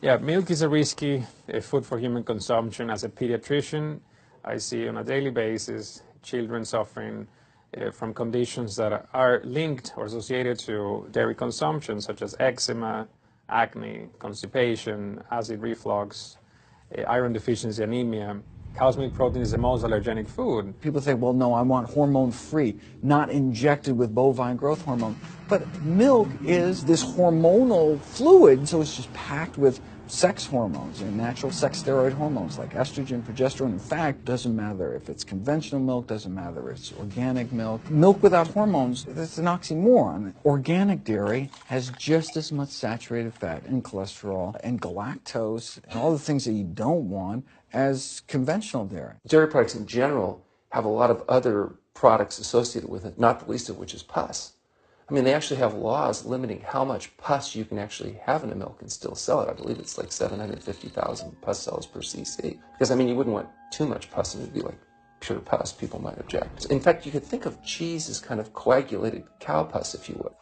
Yeah, milk is a risky food for human consumption. As a pediatrician, I see on a daily basis children suffering from conditions that are linked or associated to dairy consumption, such as eczema, acne, constipation, acid reflux, iron deficiency, anemia. Cow's milk protein is the most allergenic food. People say, well, no, I want hormone-free, not injected with bovine growth hormone. But milk is this hormonal fluid, so it's just packed with sex hormones and natural sex steroid hormones like estrogen, progesterone. In fact, doesn't matter if it's conventional milk, doesn't matter if it's organic milk. Milk without hormones, that's an oxymoron. Organic dairy has just as much saturated fat and cholesterol and galactose and all the things that you don't want as conventional dairy. Dairy products in general have a lot of other products associated with it, not the least of which is pus. I mean, they actually have laws limiting how much pus you can actually have in a milk and still sell it. I believe it's like 750,000 pus cells per cc. Because, I mean, you wouldn't want too much pus and it would be like pure pus. People might object. In fact, you could think of cheese as kind of coagulated cow pus, if you would.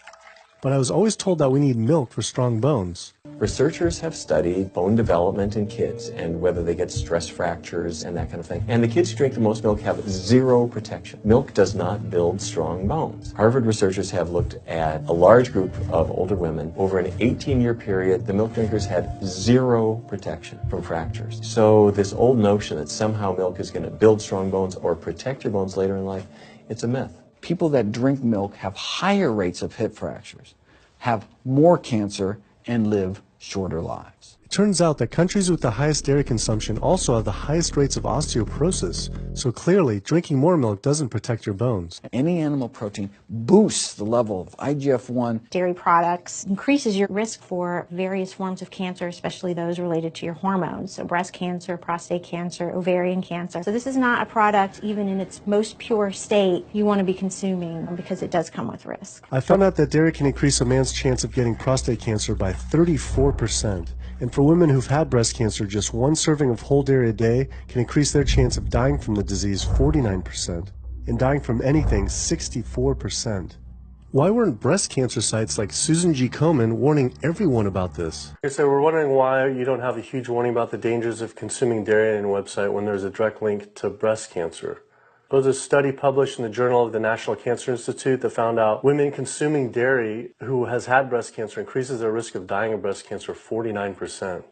But I was always told that we need milk for strong bones. Researchers have studied bone development in kids and whether they get stress fractures and that kind of thing. And the kids who drink the most milk have zero protection. Milk does not build strong bones. Harvard researchers have looked at a large group of older women. Over an 18-year period, the milk drinkers had zero protection from fractures. So this old notion that somehow milk is going to build strong bones or protect your bones later in life, it's a myth. People that drink milk have higher rates of hip fractures, have more cancer, and live shorter lives. It turns out that countries with the highest dairy consumption also have the highest rates of osteoporosis. So clearly, drinking more milk doesn't protect your bones. Any animal protein boosts the level of IGF-1. Dairy products increases your risk for various forms of cancer, especially those related to your hormones. So breast cancer, prostate cancer, ovarian cancer. So this is not a product, even in its most pure state, you want to be consuming because it does come with risk. I found out that dairy can increase a man's chance of getting prostate cancer by 34%. And for women who've had breast cancer, just one serving of whole dairy a day can increase their chance of dying from the disease 49%, and dying from anything 64%. Why weren't breast cancer sites like Susan G. Komen warning everyone about this? So we're wondering why you don't have a huge warning about the dangers of consuming dairy on your website when there's a direct link to breast cancer. There was a study published in the Journal of the National Cancer Institute that found out women consuming dairy who has had breast cancer increases their risk of dying of breast cancer 49%. I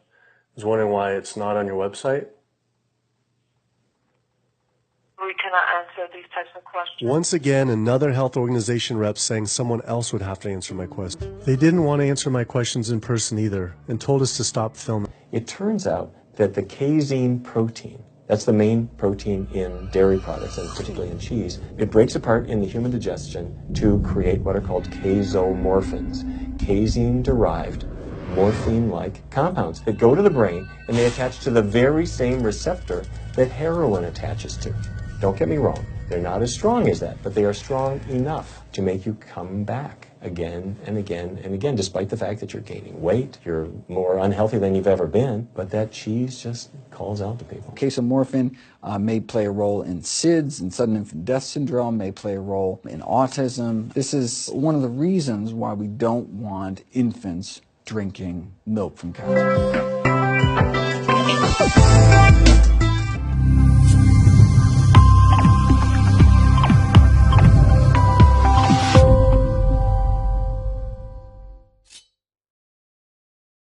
was wondering why it's not on your website. We cannot answer these types of questions. Once again, another health organization rep saying someone else would have to answer my question. They didn't want to answer my questions in person either, and told us to stop filming. It turns out that the casein protein, that's the main protein in dairy products, and particularly in cheese. It breaks apart in the human digestion to create what are called casomorphins, casein-derived morphine-like compounds that go to the brain, and they attach to the very same receptor that heroin attaches to. Don't get me wrong, they're not as strong as that, but they are strong enough to make you come back again and again and again, despite the fact that you're gaining weight, you're more unhealthy than you've ever been, but that cheese just calls out to people. Casomorphin may play a role in SIDS, and sudden infant death syndrome, may play a role in autism. This is one of the reasons why we don't want infants drinking milk from cows.